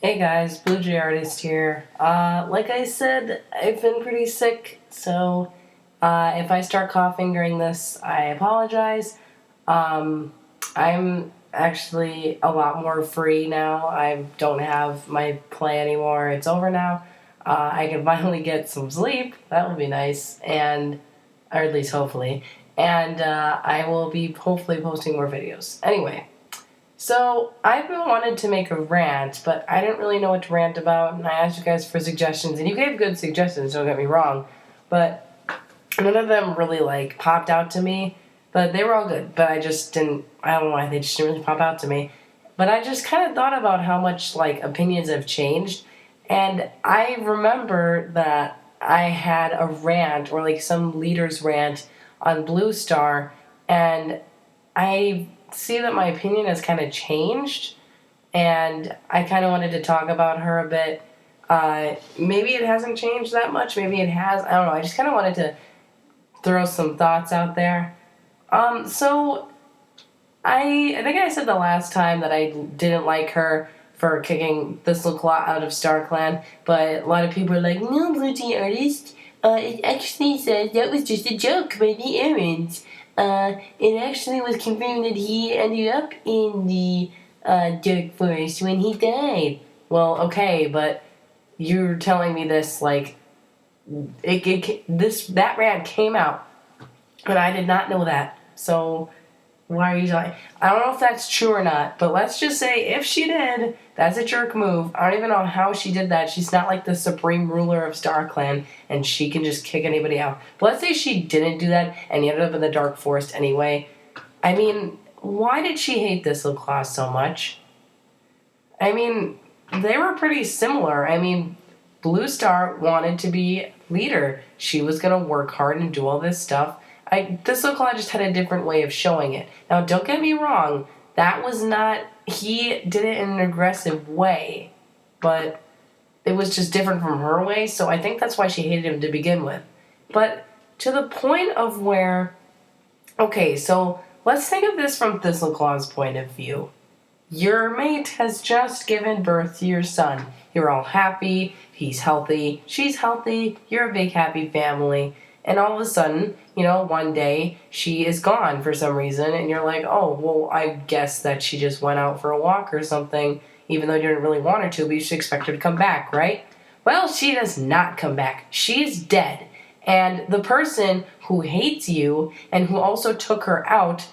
Hey guys, Blue Jay Artist here. Like I said, I've been pretty sick, so if I start coughing during this, I apologize. I'm actually a lot more free now. I don't have my play anymore. It's over now. I can finally get some sleep. That would be nice, or at least hopefully. And I will be hopefully posting more videos. Anyway. So, I've been wanting to make a rant, but I didn't really know what to rant about, and I asked you guys for suggestions, and you gave good suggestions, don't get me wrong, but none of them really, popped out to me, but they were all good, but I don't know why, they just didn't really pop out to me, but I just kind of thought about how much, opinions have changed, and I remember that I had a rant, or, some leader's rant on Bluestar, and I see that my opinion has kind of changed, and I kind of wanted to talk about her a bit. Maybe it hasn't changed that much. Maybe it has. I don't know. I just kind of wanted to throw some thoughts out there. So I think I said the last time that I didn't like her for kicking Thistleclaw out of StarClan, but a lot of people are like, no, Blue Tea Artist. It actually says that was just a joke by the errands. It actually was confirmed that he ended up in the dark forest when he died. Well, okay, but you're telling me this that rant came out, but I did not know that. So why are you talking? I don't know if that's true or not, but let's just say if she did, that's a jerk move. I don't even know how she did that. She's not like the supreme ruler of StarClan, and she can just kick anybody out. But let's say she didn't do that, and he ended up in the Dark Forest anyway. I mean, why did she hate Thistleclaw so much? I mean, they were pretty similar. I mean, Bluestar wanted to be leader. She was going to work hard and do all this stuff. Thistleclaw just had a different way of showing it. Now, don't get me wrong. That was not... He did it in an aggressive way. But it was just different from her way. So I think that's why she hated him to begin with. But to the point of where... Okay, so let's think of this from Thistleclaw's point of view. Your mate has just given birth to your son. You're all happy. He's healthy. She's healthy. You're a big happy family. And all of a sudden, one day, she is gone for some reason, and you're like, oh, well, I guess that she just went out for a walk or something, even though you didn't really want her to, but you should expect her to come back, right? Well, she does not come back. She's dead. And the person who hates you and who also took her out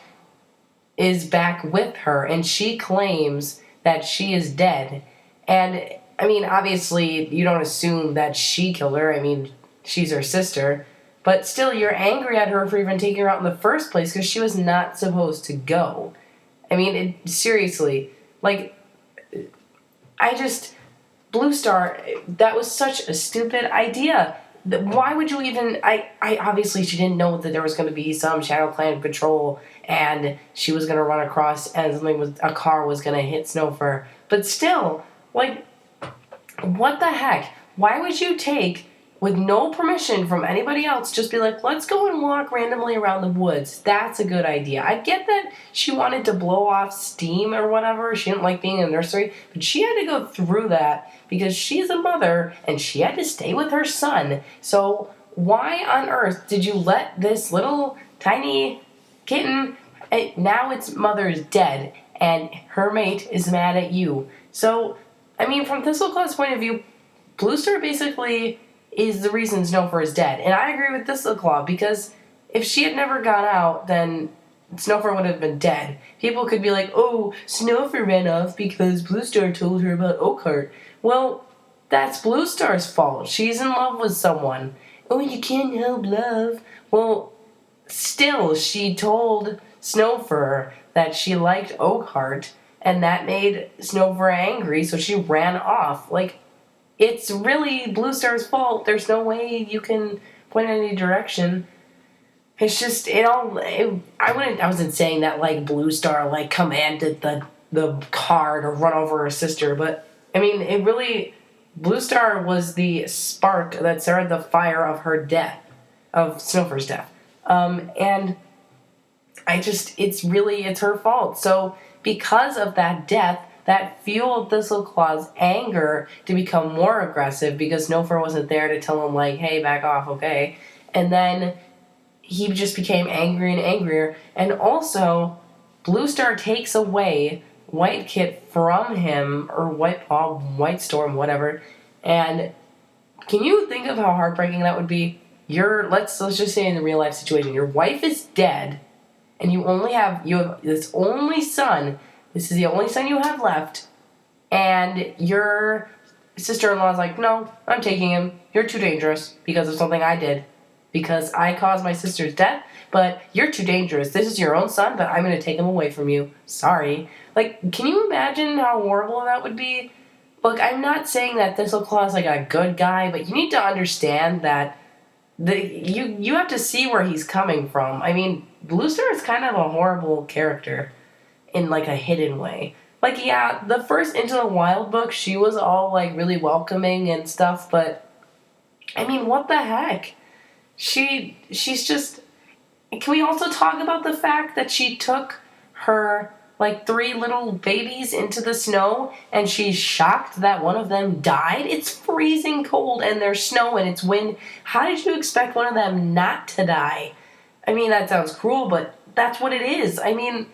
is back with her, and she claims that she is dead. And, I mean, obviously, you don't assume that she killed her. I mean, she's her sister. But still, you're angry at her for even taking her out in the first place because she was not supposed to go. I mean, seriously, Bluestar, that was such a stupid idea. Why would you even... obviously, she didn't know that there was going to be some Shadow Clan patrol and she was going to run across and a car was going to hit Snowfur. But still, what the heck? Why would you take... with no permission from anybody else, just be like, let's go and walk randomly around the woods. That's a good idea. I get that she wanted to blow off steam or whatever. She didn't like being in a nursery. But she had to go through that because she's a mother and she had to stay with her son. So why on earth did you let this little tiny kitten... Now its mother is dead and her mate is mad at you. So, I mean, from Thistleclaw's point of view, Bluestar basically... is the reason Snowfur is dead. And I agree with Thistleclaw, because if she had never gone out, then Snowfur would have been dead. People could be like, oh, Snowfur ran off because Bluestar told her about Oakheart. Well, that's Bluestar's fault. She's in love with someone. Oh, you can't help love. Well, still, she told Snowfur that she liked Oakheart, and that made Snowfur angry, so she ran off. It's really Bluestar's fault. There's no way you can point in any direction. It's just, I wasn't saying that, Bluestar, commanded the car to run over her sister, but, I mean, Bluestar was the spark that started the fire of her death, of Snowfur's death. And it's her fault. So, because of that death, that fueled Thistleclaw's anger to become more aggressive because Nofur wasn't there to tell him, like, hey, back off, okay? And then he just became angrier and angrier. And also, Bluestar takes away White Kit from him, or White Paw, White Storm, whatever. And can you think of how heartbreaking that would be? Let's just say in the real life situation, your wife is dead, and you have this only son. This is the only son you have left, and your sister-in-law is like, no, I'm taking him. You're too dangerous because of something I did. Because I caused my sister's death, but you're too dangerous. This is your own son, but I'm going to take him away from you. Sorry. Like, can you imagine how horrible that would be? Look, I'm not saying that Thistleclaw is like a good guy, but you need to understand that you have to see where he's coming from. I mean, Bluestar is kind of a horrible character in like a hidden way. Like, yeah, the first Into the Wild book, she was all like really welcoming and stuff, but I mean, what the heck? She's just... Can we also talk about the fact that she took her, like, 3 little babies into the snow and she's shocked that one of them died? It's freezing cold and there's snow and it's wind. How did you expect one of them not to die? I mean, that sounds cruel, but that's what it is. I mean,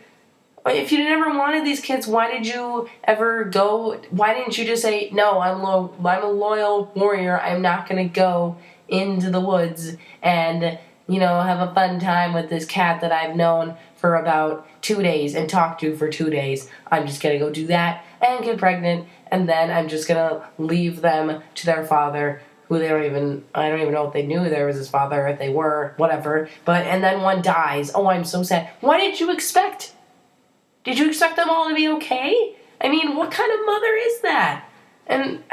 if you never wanted these kids, why did you ever go... Why didn't you just say, no, I'm a loyal warrior, I'm not going to go into the woods and, you know, have a fun time with this cat that I've known for about 2 days and talked to for 2 days. I'm just going to go do that and get pregnant, and then I'm just going to leave them to their father, who I don't even know if they knew there was his father, if they were, whatever. And then one dies. Oh, I'm so sad. What did you expect? Did you expect them all to be okay? I mean, what kind of mother is that? And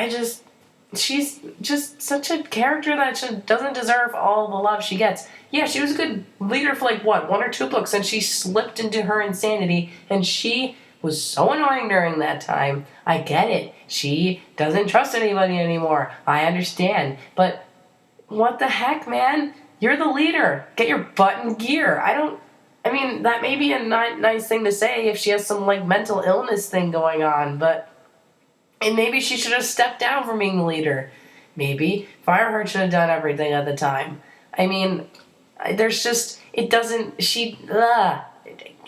she's just such a character that she doesn't deserve all the love she gets. Yeah, she was a good leader for like, 1 or 2 books, and she slipped into her insanity, and she was so annoying during that time. I get it. She doesn't trust anybody anymore. I understand. But what the heck, man? You're the leader. Get your butt in gear. I mean, that may be a nice thing to say if she has some, like, mental illness thing going on, and maybe she should have stepped down from being the leader. Maybe Fireheart should have done everything at the time. I mean, there's just... It doesn't...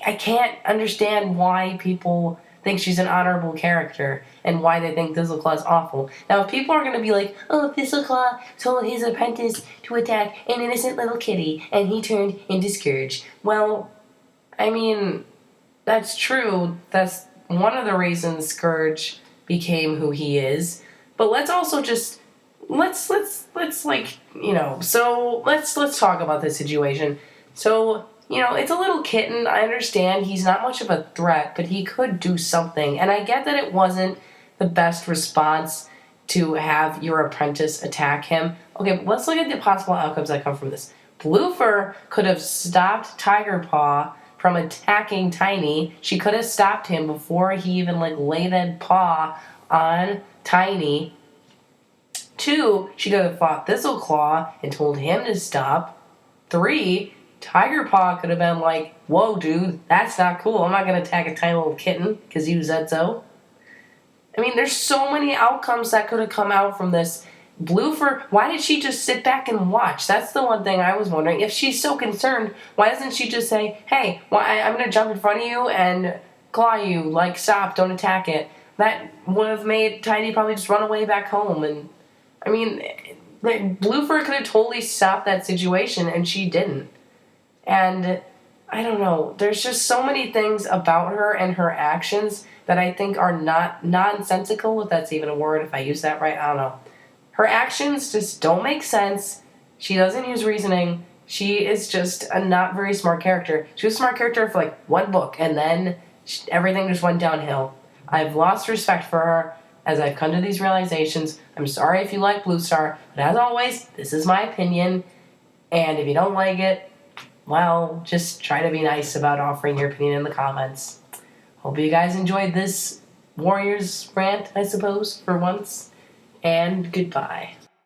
I can't understand why people think she's an honorable character and why they think Thistleclaw is awful. Now, if people are going to be like, oh, Thistleclaw told his apprentice to attack an innocent little kitty and he turned into Scourge. Well, I mean, that's true. That's one of the reasons Scourge became who he is. But let's also just... Let's like, you know... So, let's talk about this situation. So... You know, it's a little kitten. I understand he's not much of a threat, but he could do something. And I get that it wasn't the best response to have your apprentice attack him. Okay, but let's look at the possible outcomes that come from this. Bluefur could have stopped Tigerpaw from attacking Tiny. She could have stopped him before he even, like, laid a paw on Tiny. 2, she could have fought Thistleclaw and told him to stop. 3, Tigerpaw could have been like, whoa, dude, that's not cool. I'm not going to attack a tiny little kitten because you said so. I mean, there's so many outcomes that could have come out from this. Bluefur, why did she just sit back and watch? That's the one thing I was wondering. If she's so concerned, why doesn't she just say, hey, I'm going to jump in front of you and claw you. Like, stop, don't attack it. That would have made Tiny probably just run away back home. And, I mean, Bluefur could have totally stopped that situation, and she didn't. And I don't know, there's just so many things about her and her actions that I think are not nonsensical, if that's even a word, if I use that right, I don't know. Her actions just don't make sense. She doesn't use reasoning. She is just a not very smart character. She was a smart character for like 1 book, and then everything just went downhill. I've lost respect for her as I've come to these realizations. I'm sorry if you like Bluestar, but as always, this is my opinion, and if you don't like it, well, just try to be nice about offering your opinion in the comments. Hope you guys enjoyed this Warriors rant, I suppose, for once. And goodbye.